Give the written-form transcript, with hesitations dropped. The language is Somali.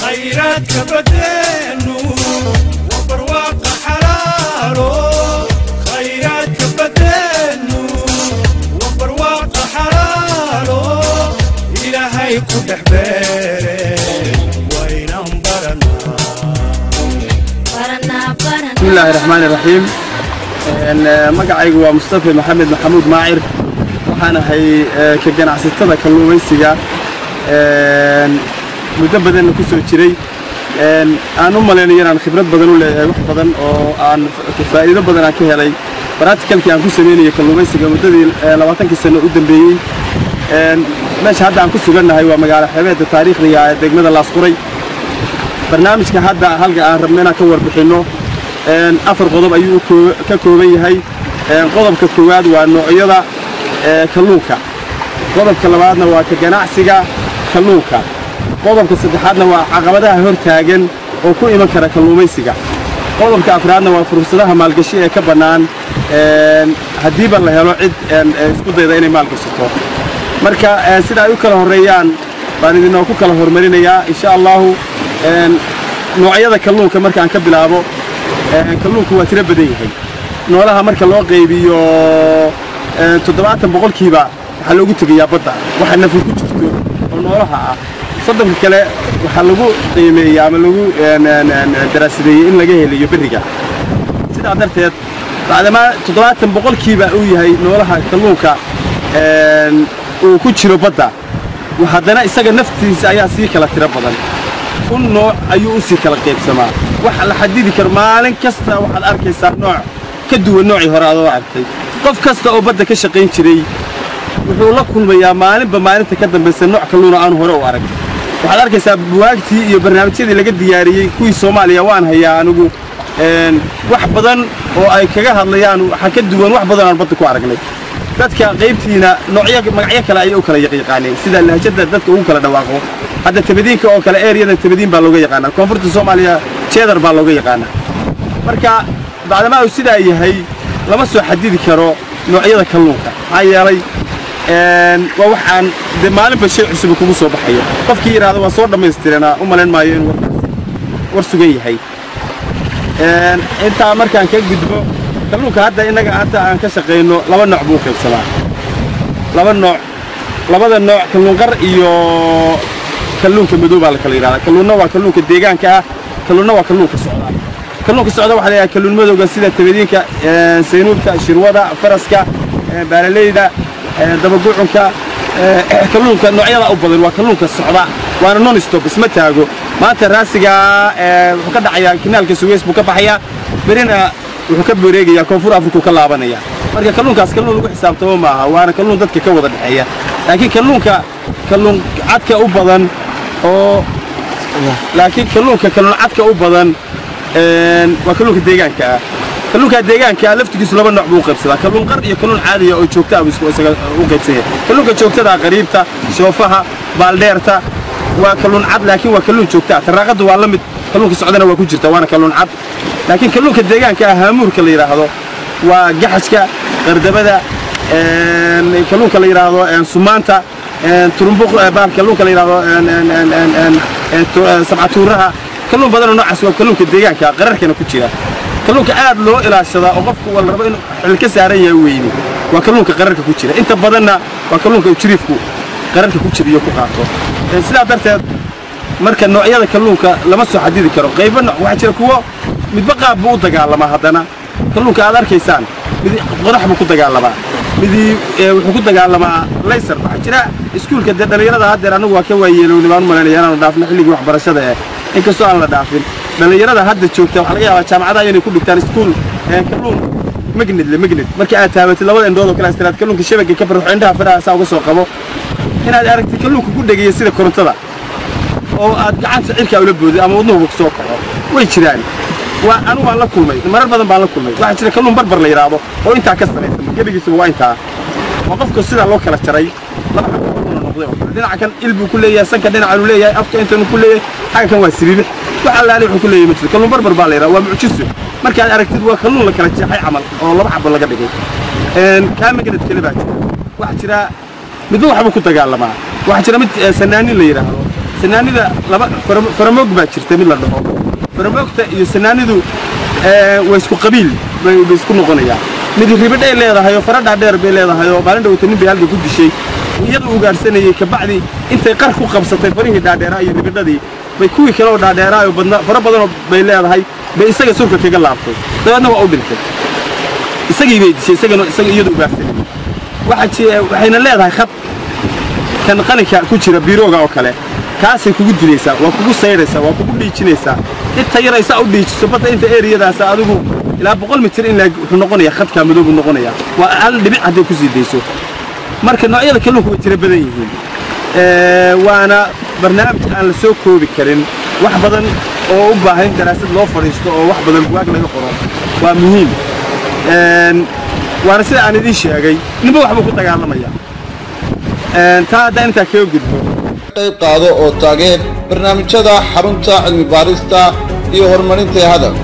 خيرات كبدينو وبرواق حرارو خيرات كبدينو وبرواق حرارو إلهي قد حبيري وين انبرنا بسم الله الرحمن الرحيم. مقعي هو مصطفى محمد محمود ماعر وحنا هي كجناعسيtada kalluumaysiga muddo badan ku soo jiray aan u maleynay inaan khibrad badan u leeyahay wax badan oo aan faa'iido badan ka helay practicalkii aan ku sameeyay kalluumaysiga muddadii 20 sano u dambeeyay meesha hadda aan ku suganahay waa magaalo xeebta taariikhiga ee degmada Laasquray barnaamijka hadda halka aan rabnaa ka warbixino afar qodob ayuu ka kooban yahay qodobka koowaad waa noocyada kalluunka qodobka labaadna waa ka ganacsiga kalluunka qodobka saddexaadna waa caqabadaha hor taagan oo ku iman kara kalluumaysiga qodobka afraadna waa fursadaha maalgashi ee ka banaan hadii ba la helo cid isku dayda inay maalgashato marka sida ay u kala horeeyaan baan idinoo ku kala hormarinayaa insha Allah noocyada kalluunka marka aan ka bilaabo kalluunku waa tiro badan yahay noolaha marka loo qaybiyo 70% waxa lagu tagayaa badda waxa naf ku jirto oo noolaha ah صدق كلا وحلقوا قيمة يعملوا دراسية إن لقيه اللي يبرجع سيد عدرت بعد ما تطلعت بقول كيبا قوي هاي نورها كلوكا وكتشرو بدا وحدنا إسقى نفتي سياسي كلا تربضن كل نوع أيوسي كلا قيب سما وحل حديد كرمالن كسر وحل أركيس نوع كدو النوع هرادو عرفتي قف كسر أو بدا كشقين شري وحول كل بيا مالن بمالن تقدم بس النوع كلونا عن هرا وعرق waxaad arkaysaa buwaagtii iyo barnaamijyadii laga diyaariyay kuwii Soomaaliya waan hayaa anigu wax badan oo ay kaga hadlayaan waxa ka duwan wax badan aan badda ku aragnay dadka qaybtiina noocyo magacyo kale ay u kala yaqaaneen sida lahjada dadka ugu kala dhawaaqo hadda tabadiinka oo kale area tabadiin baa looga yaqaanaa koonfurta Soomaaliya cheddar baa looga yaqaanaa marka baadama uu sida yahay lama soo xadidi karo noocyada kalluunka maxaa yeelay waxaan maalin bashay cusub kugu soo baxayo qofkii yiraahdo waa soo dhameystirana u maleyn maayo in war sugan yahay inta markaan ka gudbo kalluunka hadda inaga aan ka shaqeyno laba nooc buu qaybsamaa labada nooc kalluun qar iyo kalluunka madow baa la kala yiraahdaa kalluunna waa kalluunka deegaanka ah kalluunna waa kalluunka socda waxa la yiraahdaa kalluun madowga sida tabadiinka saynuubka shirwada faraska baalaleyda dabagucunka kalluunka noocyada u badan waa kalluunka socda waana non stop isma taago maanta raasiga wuxuu ka dhacayaa kanaalka Suez buu ka baxayaa berina wuxuu ka wareegayaa koonfur Afrika ka laabanaya marka kalluunkaas kalluun lagu xisaabtamo maaha waana kalluun dadka ka wada dhaxeeya laakiin kalluun cadka u badan oo kalluun cadka u badan waa kalluunka deegaanka kalluunka deegaanka laftigiisu laba nooc buu qaybsadaa kalluun qar iyo kalluun caadi ah oo joogta ah isku isaga u qaybsanaya kalluunka joogtada qariibta shoofaha baaldeerta waa kalluun cad laakiin waa kalluun joogta ah taraaqadu waa la mid kalluunka socdana waa ku jirta waana kalluun cad laakiin kalluunka deegaanka ah haamuurka la yiraahdo waa gaxashka qardabada kalluunka la yiraahdo sumaanta turumbuq baan kalluunka la yiraahdo sabcatuuraha kalluun badan oo noocaas waa kalluunka deegaanka qararkana ku jira kalluunka aad loo ilaashada oo qofku wal rabo in xil ka saaran yahay weeyni waa kalluunka qararka ku jira inta badanna waa kalluunka jiriifku qararka ku jira iyo ku qaato sidaa darteed marka noocyada kalluunka lama soo xadidi karo qaybna waxa jira kuwa midba qaab buu dagaalama hadana kalluunka aad arkaysaan mid qorax buu ku dagaalamaa midii wuxuu ku dagaalamaa laser waxa jira iskuulka dhalinyarada hadda anagu waa ka waayeelowni baan malaynayaa dhaafna xilligii waxbarashada inkastoo aan la dhaafin dhalinyarada hadda joogta waxa laga yaabaa jaamacadaha inay ku dhigtaan iskuul kalluun magnet markii aad taabatay labada indhood oo kala istiraad kalluunka shabaga ka barxo indhaha faraha saa uga soo qabo inaad aragtay kalluunka ku dhageeyo sida korontada oo aad gacanta cirka ula booday ama wadnuhu ku soo kaco way jiraan waa anu waan la kulmay marar badan baan la kulmay waxa jira kalluun barbar la yiraahdo oo inta ka salaysan gabigiisa waa inta waa qofka sida loo kala jaray laba noqday dhinaca kan ilbu ku leeyahay sanka dhinaca uu leeyahay afka inta uu ku leeyahay حاجة كان واسبيبح وعلى عليه وكل يوم مثل كلهم بربر باليرا ومعجزه مركز أركتد وكلهم لك رجع حي عمل والله بحب ولا قبل كان ممكن نتكلم واحد شرا بدون حبه كنت قال معه واحد شرا مت سناني اللي يراها سناني ذا لما فرموق باكر تميل له فرموق سناني ذو ويسكو قبيل بيسكو نقنيا مدي ريبد إيه له هاي فرد عبير بيله هاي وقالنا لو تنين بيهالك كل شيء ويدو وقارسني كبعدي أنت قرخو قبصة فريه دادراء ريبد دي بيكوي كلو دادراء وبدنا فرب بدنا بيله هاي بيسقى سوق كجلابته ده أنا وأقول لك يسقي بيت يسقي يدو وقارسني واحد شيء وحين اللي هذا خط كان قنك كوتشي بيروجا أو كله كاسي كوجد ليسا وكوجد سيرسا وكوجد بيتشنيسا التيار يسا أو بيتش سبته أنت إيريا ده سأدوه إلى بقول متر إن نقولي خط كامدوب نقولي وأقل دبي عدو كوزي ديسو مركز نوعية كله هو ترى بديه وأنا برنامج أنا لسوكو بكرين واحد بدن أو بعدين دراسة لو فريست أو واحد بدن بواق له قرار ومهم وأنا سأل عن ذي الشيء جاي نبغى واحد بكون تجعل مياه تا ده أنت كيف جدو qayb qaado oo taageer barnaamijyada xarunta cilmi baarista iyo horumarinta hadal